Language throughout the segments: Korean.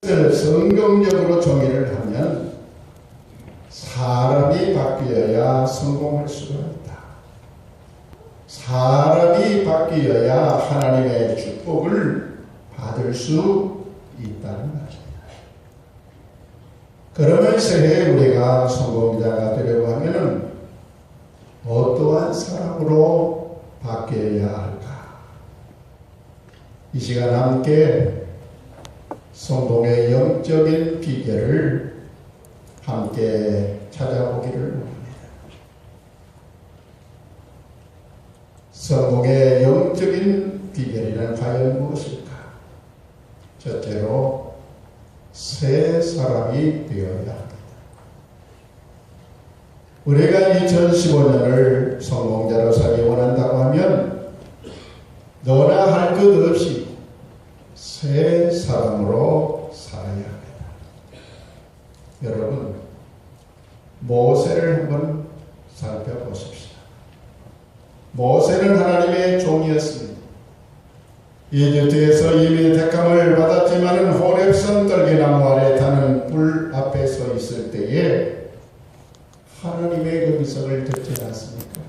성경적으로 정의를 하면 사람이 바뀌어야 성공할 수가 있다. 사람이 바뀌어야 하나님의 축복을 받을 수 있다는 말입니다. 그러면 새해 우리가 성공자가 되려고 하면 어떠한 사람으로 바뀌어야 할까? 이 시간 함께 성공의 영적인 비결을 함께 찾아보기를 원합니다. 성공의 영적인 비결이란 과연 무엇일까? 첫째로 새 사람이 되어야 합니다. 우리가 2015년을 성공자로 살기 원한다고 하면 너나 할 것 없이 새 사람으로 살아야 합니다. 여러분, 모세를 한번 살펴보십시오. 모세는 하나님의 종이었습니다. 이집트에서 이미 택함을 받았지만 호렙산 떨기나무 아래 타는 불 앞에 서 있을 때에 하나님의 그 음성을 듣지 않습니까?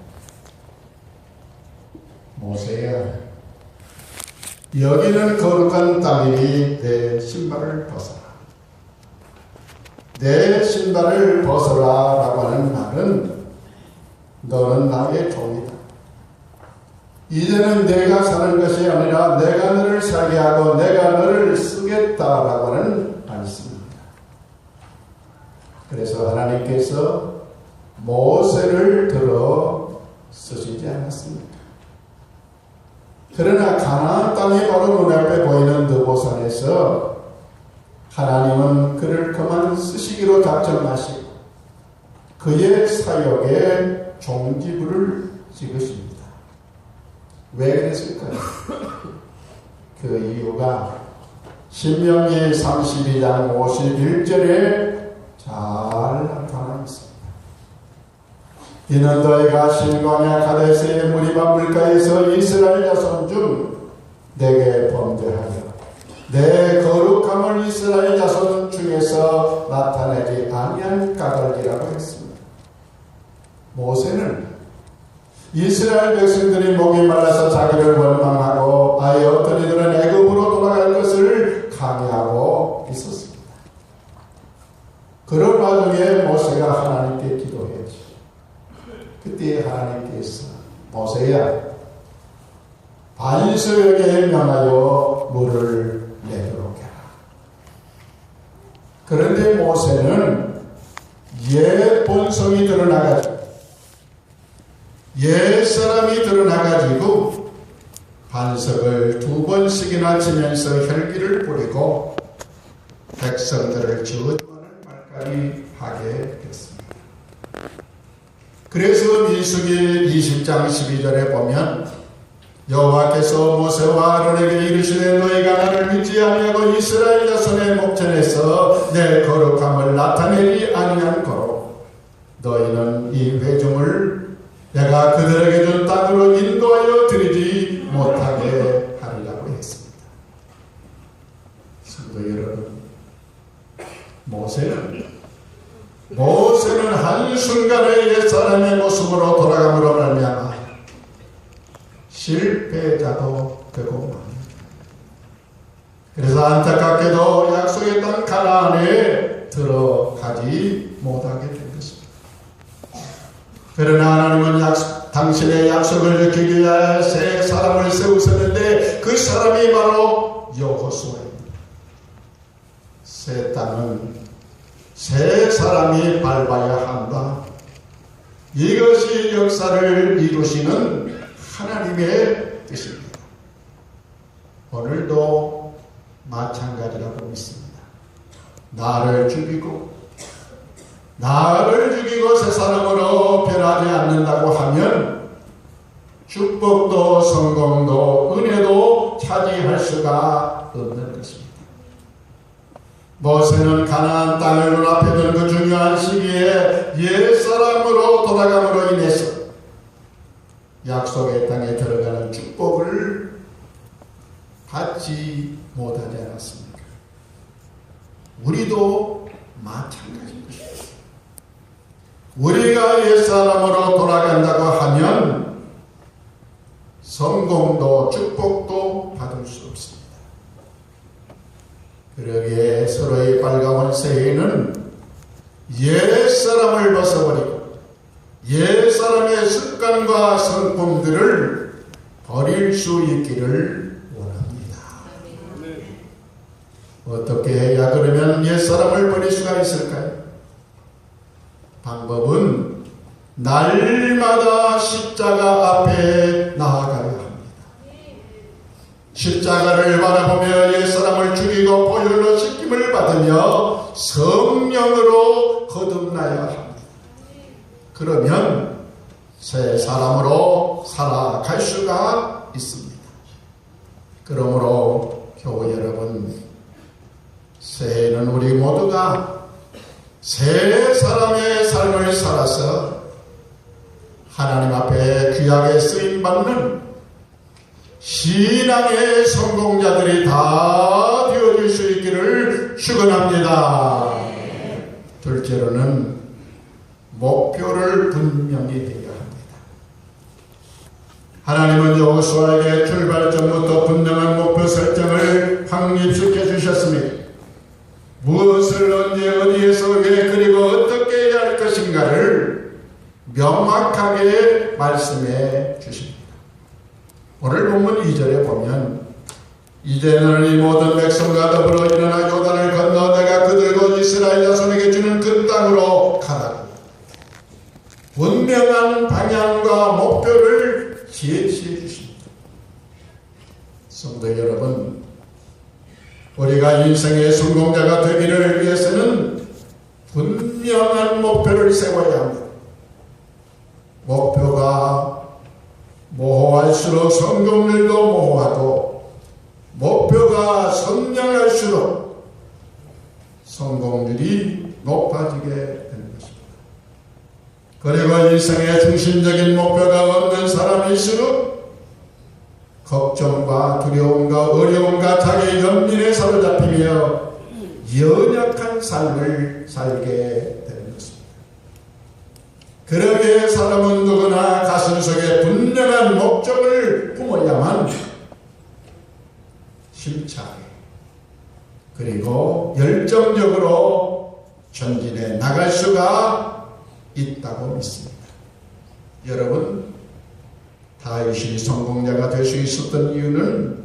모세야, 여기는 거룩한 땅이니 내 신발을 벗어라. 내 신발을 벗어라 라고 하는 말은 너는 나의 종이다. 이제는 내가 사는 것이 아니라 내가 너를 살게 하고 내가 너를 쓰겠다라고 하는 말씀입니다. 그래서 하나님께서 모세를 들어 쓰시지 않았습니다. 그러나 가나안 땅이 바로 눈앞에 보이는 느보산에서 하나님은 그를 그만 쓰시기로 작정하시고 그의 사역에 종지부를 찍으십니다. 왜 그랬을까요? 그 이유가 신명기 32장 51절에 잘 나타나 있습니다. 이는 너희가 신광야 가데스의 무리바 물가에서 이스라엘 자손 중 내게 범죄하여 내 거룩함을 이스라엘 자손 중에서 나타내지 아니한 까닭이라고 했습니다. 모세는 이스라엘 백성들이 목이 말라서 자기를 원망하고 아예 어떤 이들은 애굽으로 돌아갈 것을 강요하고 있었습니다. 그런 와중에 모세가 하나님께 기도했죠. 그때 하나님께서 모세야, 반석에게 명하여 물을 내도록 해라. 그런데 모세는 옛 본성이 드러나가지고 옛 사람이 드러나가지고 반석을 2번씩이나 치면서 혈기를 뿌리고 백성들을 저주하는 말까지 하게 됐습니다. 그래서 민수기 20장 12절에 보면 여호와께서 모세와 아론에게 이르시되 너희가 나를 믿지 아니하고 이스라엘 자손의 목전에서 내 거룩함을 나타내지 아니한 거로 너희는 이 회중을 내가 그들에게 준 땅으로 인도하여 드리지 못하게 하리라고 했습니다. 성도 여러분, 모세는 한순간에 옛사람의 모습으로 돌아감으로 말미암아 실패자도 되고 맙니다. 그래서 안타깝게도 약속의 땅 가나안에 들어가지 못하게 된 것입니다. 그러나 하나님은 당신의 약속을 지키기 위하여 새 사람을 세우셨는데 그 사람이 바로 여호수아입니다. 새 땅은 새 사람이 밟아야 한다. 이것이 역사를 이루시는 하나님의 뜻입니다. 오늘도 마찬가지라고 믿습니다. 나를 죽이고 새 사람으로 변하지 않는다고 하면 축복도 성공도 은혜도 차지할 수가 없는 것입니다. 모세는 가나안 땅을 눈앞에 둔 그 중요한 시기에 옛사람으로 돌아감으로 인해서 약속의 땅에 들어가는 축복을 받지 못하지 않았습니까? 우리도 마찬가지인 것입니다. 우리가 옛사람으로 돌아간다고 하면 성공도 축복도 받을 수 없습니다. 그러기에 서로의 밝아온 새해는 옛사람을 벗어버리고 옛사람의 습관과 성품들을 버릴 수 있기를 원합니다. 어떻게 해야 그러면 옛사람을 버릴 수가 있을까요? 방법은 날마다 십자가 앞에 나아가야 합니다. 십자가를 바라보며 옛사람을 죽이고 보혈로 씻김을 받으며 성령으로 거듭나야 합니다. 그러면 새 사람으로 살아갈 수가 있습니다. 그러므로 교우 여러분, 새해는 우리 모두가 새 사람의 삶을 살아서 하나님 앞에 귀하게 쓰임받는 신앙의 성공자들이 다 되어줄 수 있기를 축원합니다. 둘째로는 목표를 분명히 해야 합니다. 하나님은 여호수아에게 출발 전부터 분명한 목표 설정을 확립시켜 주셨습니다. 무엇을 언제 어디에서 왜 그리고 어떻게 해야 할 것인가를 명확하게 말씀해 주십니다. 오늘 본문 2절에 보면 이제 너는 이 모든 백성과 더불어 일어나 요단을 건너 내가 그들과 이스라엘 자손에게 주는 그 땅으로 가라. 분명한 방향과 목표를 제시해 주십니다. 성도 여러분, 우리가 인생의 성공자가 되기를 위해서는 분명한 목표를 세워야 합니다. 목표가 모호할수록 성공률도 모호하고 목표가 선명할수록 성공률이 높아지게 되는 것입니다. 그리고 인생의 중심적인 목표가 없는 사람일수록 걱정과 두려움과 어려움과 자기의 연민에 사로잡히며 연약한 삶을 살게 되는 것입니다. 그러기에 사람은 누구나 가슴 속에 분명한 목적을 품어야만 힘차게 그리고 열정적으로 전진해 나갈 수가 있다고 믿습니다. 여러분, 다윗이 성공자가 될 수 있었던 이유는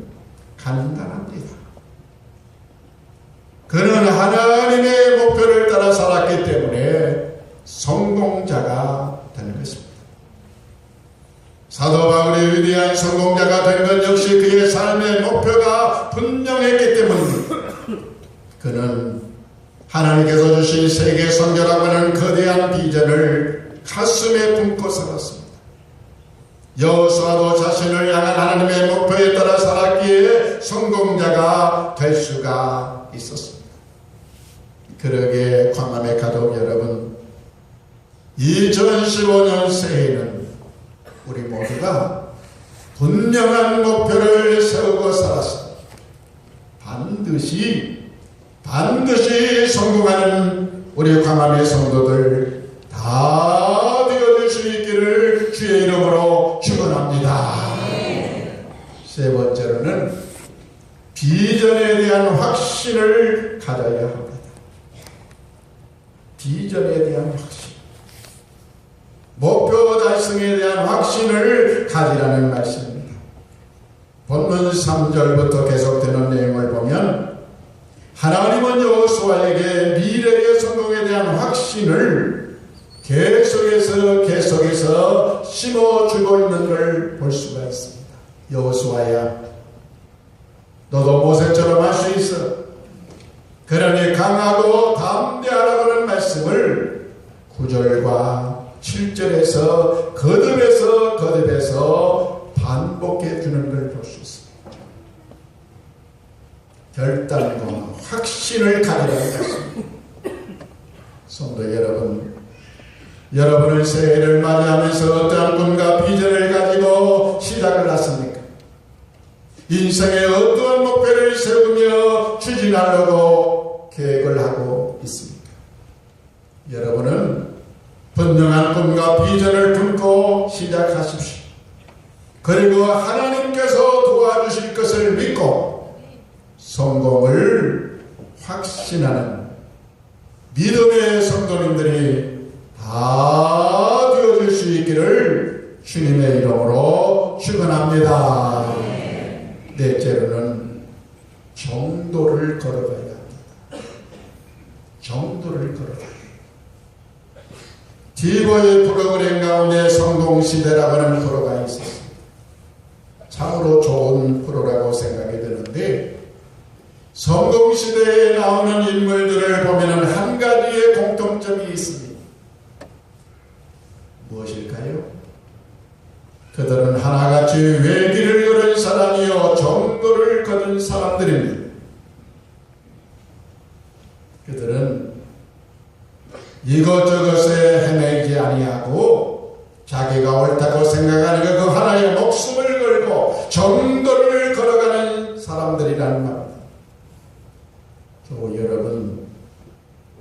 간단합니다. 그는 하나님의 목표를 따라 살았기 때문에 성공자가 되는 것입니다. 사도 바울이 위대한 성공자가 된 건 역시 그의 삶의 목표가 분명했기 때문입니다. 그는 하나님께서 주신 세계 선교라고 하는 거대한 비전을 가슴에 품고 살았습니다. 여호수아도 자신을 향한 하나님의 목표에 따라 살았기에 성공자가 될 수가 있었습니다. 그러기에 광암의 가족 여러분, 2015년 새해에는 우리 모두가 분명한 목표를 세우고 살았습니다. 반드시 성공하는 우리 광암의 성도들 다 되어줄 수 있기를 주의 이름으로 축원합니다. 세 번째로는 비전에 대한 확신을 가져야 합니다. 비전에 대한 확신, 목표 달성에 대한 확신을 가지라는 말씀입니다. 본문 3절부터 계속되는 내용을 보면 하나님은 여호수아에게 미래의 성공에 대한 확신을 계속해서 심어주고 있는 걸 볼 수가 있습니다. 여호수아야, 너도 모세처럼 할 수 있어. 그러니 강하고 담대하라고 하는 말씀을 9절과 7절에서 거듭해서 반복해 주는 걸 볼 수 있습니다. 결단과 확신을 가지라는 것입니다. 성도 여러분, 여러분의 새해를 맞이하면서 어떠한 꿈과 비전을 가지고 시작을 했습니까? 인생의 어떠한 목표를 세우며 추진하려고 계획을 하고 비전을 품고 시작하십시오. 그리고 하나님께서 도와주실 것을 믿고 성공을 확신하는 믿음의 성도님들이 다 되어줄 수 있기를 주님의 이름으로 축원합니다. 넷째로는 정도를 걸어가야 합니다. 정도를 걸어가야 합니다. 디보의 프로그램 가운데 성공시대라고 하는 프로가 있었습니다. 참으로 좋은 프로라고 생각이 드는데 성공시대에 나오는 인물들을 보면 한 가지의 공통점이 있습니다. 무엇일까요? 그들은 하나같이 외길을 걸은 사람이요 정도를 거둔 사람들입니다. 그들은 이것저것에 헤매지 아니하고 자기가 옳다고 생각하는 그 하나의 목숨을 걸고 정도를 걸어가는 사람들이라는 말입니다.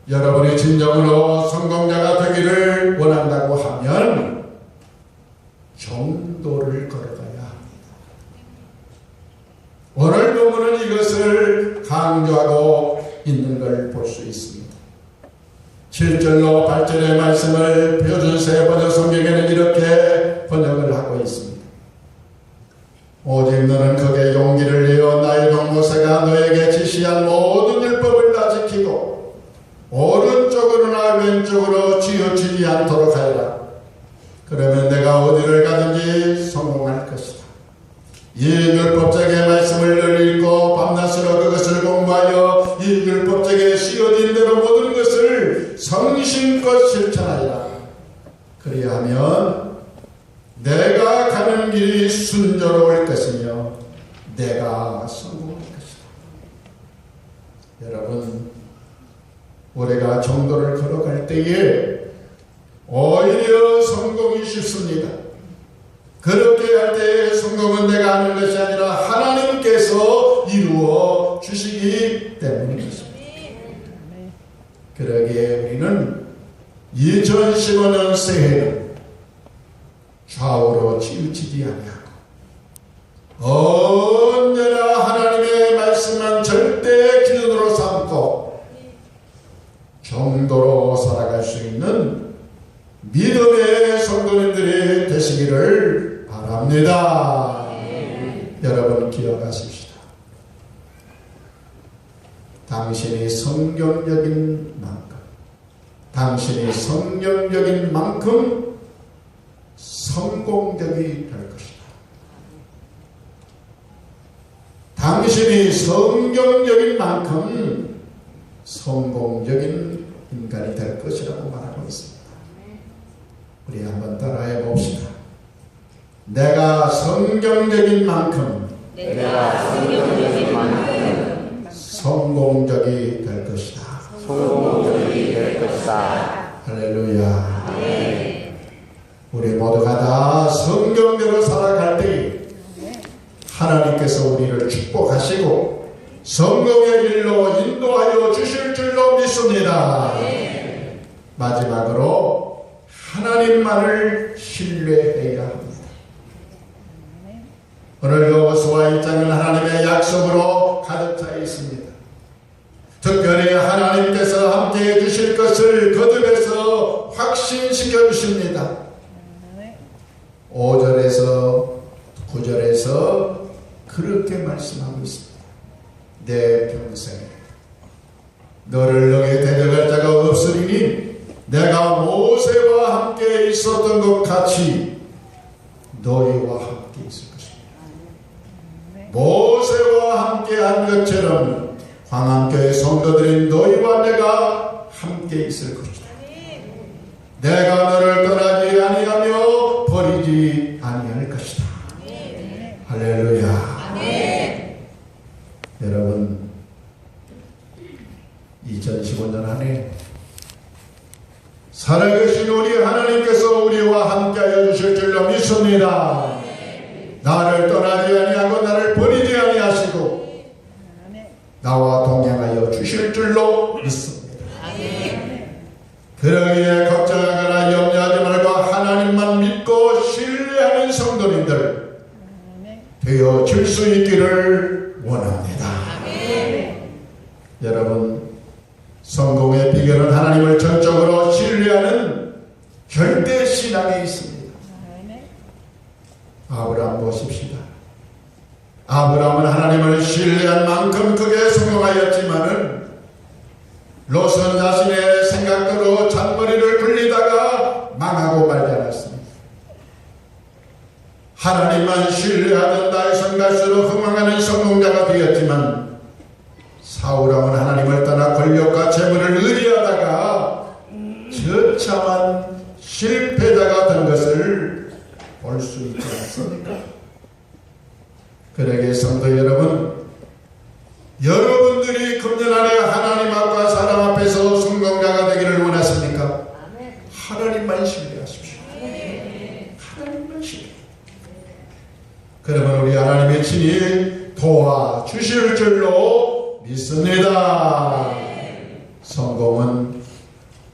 여러분이 진정으로 성공자가 되기를 원한다고 하면 정도를 걸어가야 합니다. 오늘 본문은 이것을 강조하고 있는 걸 볼 수 있습니다. 7절로 8절의 말씀을 표준세 번역 성경에는 이렇게 번역을 하고 있습니다. 오직 너는 극의 용기를 내어 나의 종 모세가 너에게 지시한 모든 율법을 다 지키고 오른쪽으로나 왼쪽으로 치우치지 않도록 하여라. 그러면 내가 어디를 가든지 성공할 것이다. 이 율법책의 말씀을 늘 읽고 밤낮으로 그것을 공부하여 이 율법책에 씌어진 대로 모든 것을 성심껏 실천하여라. 그리하면 내가 가는 길이 순조로울 것이며 내가 성공할 것이다. 여러분, 우리가 정도를 걸어갈 때에 오히려 성공이 쉽습니다. 그렇게 할 때의 성공은 내가 하는 것이 아니라 하나님께서 이루어 주시기 때문입니다. 그러기에 우리는 2015년 새해는 좌우로 치우치지 아니하고 언제나 하나님의 말씀만 절대 기준으로 삼고 정도로 살아갈 수 있는 믿음의 성도님들이 되시기를 바랍니다. 여러분 기억하십시다. 당신이 성경적인 만큼 성공적이 될 것이다. 당신이 성경적인 만큼 성공적인 인간이 될 것이라고 말하고 있습니다. 우리 한번 따라해 봅시다. 내가 성경적인 만큼 성공적이 될 것이다. 할렐루야. 우리 모두가 다 성경대로 살아갈 때 하나님께서 우리를 축복하시고 성공의 길로 인도하여 주실 줄로 믿습니다. 마지막으로 하나님만을 신뢰해야 합니다. 오늘 여호수아 1장은 하나님의 약속으로 가득 차 있습니다. 특별히 하나님께서 함께해 주실 것을 거듭해서 확신시켜 주십니다. 5절에서 9절에서 그렇게 말씀하고 있습니다. 내 평생에 너를 너에게 대적할 자가 없으리니 내가 모세와 함께 있었던 것 같이 너희와 함께 있을 것입니다. 모세와 함께 한 것처럼 광안교회 성도들인 너희와 내가 함께 있을 것이다. 내가 너를 떠나지 아니하며 버리지 아니할 것이다. 할렐루야. 여러분, 2015년 안에 살아계신 우리 하나님께서 우리와 함께하여 주실 줄로 믿습니다. 나를 떠나지 아니하고 나를 버리지 아니하시고 나와 동행하여 주실 줄로 믿습니다. 그러기에 걱정하거나 염려하지 말고 하나님 줄 수 있기를 원합니다. 여러분, 성공의 비결은 하나님을 전적으로 신뢰하는 절대 신앙에 있습니다. 아브라함 보십시다. 아브라함은 하나님을 신뢰한 만큼 크게 성공하였지만은 롯은 자신의 생각대로 잔머리를 굴리다가 망하고 말지 않았습니다. 하나님만 신뢰하던 날선 갈수록 흥망하는 성공자가 되었지만 사울왕은 하나님을 떠나 권력과 재물을 의지하다가 처참한 실패자가 된 것을 볼 수 있지 않습니까? 그러게 성도 여러분, 여러분들이 금년 안에 하나님 앞과 사람 앞에서 성공자가 되기를 원하십니까? 하나님만 신뢰하십시오. 하나님만 신뢰. 그러면 우리 하나님의 친히 도와주실 줄로 믿습니다. 성공은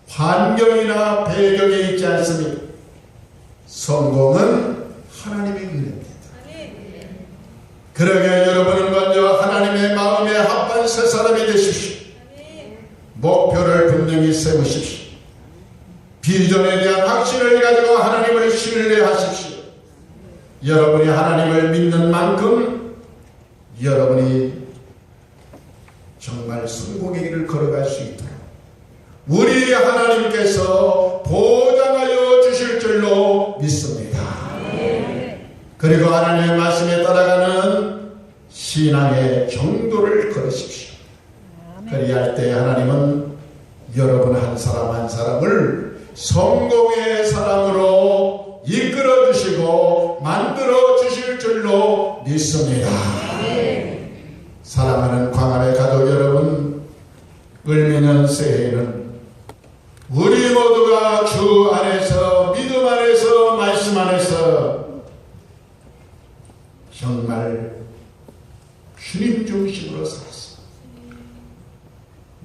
환경이나 배경에 있지 않습니다. 성공은 하나님의 은혜입니다. 그러게 여러분은 먼저 하나님의 마음에 합한 새 사람이 되십시오. 목표를 분명히 세우십시오. 비전에 대한 확신을 가지고 하나님을 신뢰하십시오. 여러분이 하나님을 믿는 만큼 여러분이 정말 성공의 길을 걸어갈 수 있도록 우리 하나님께서 보장하여 주실 줄로 믿습니다. 그리고 하나님의 말씀에 따라가는 신앙의 정도를 걸으십시오. 그리할 때 하나님은 여러분 한 사람 한 사람을 성공의 사람으로 이끌어 주시고 만들어 주실 줄로 믿습니다. 사랑하는 광안의 가족 여러분, 을미년 새해에는 우리 모두가 주 안에서 믿음 안에서 말씀 안에서 정말 주님 중심으로 살았어.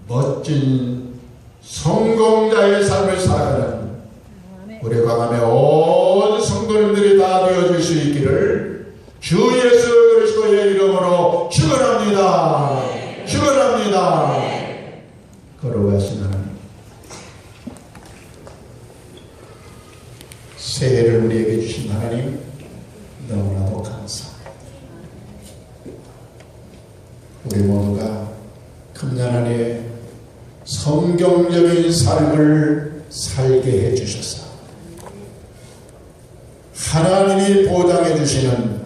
멋진 성공자의 삶을 살아가는 우리 광안의 온 성도님들이 다 되어줄 수 있기를 주 예수 그리스도의 이름으로 축원합니다. 축원합니다. 걸어가신 하나님, 새해를 우리에게 주신 하나님 너무나도 감사합니다. 우리 모두가 금년 안에 성경적인 삶을 살게 해주셔서 하나님이 보장해 주시는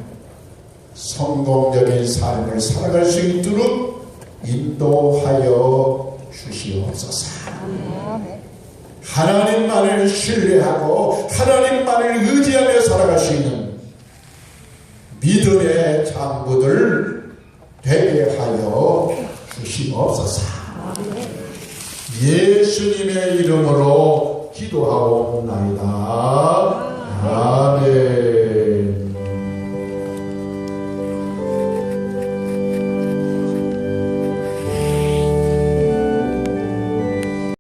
성공적인 삶을 살아갈 수 있도록 인도하여 주시옵소서. 하나님만을 신뢰하고 하나님만을 의지하며 살아갈 수 있는 믿음의 장부들 되게 하여 주시옵소서. 예수님의 이름으로 기도하옵나이다.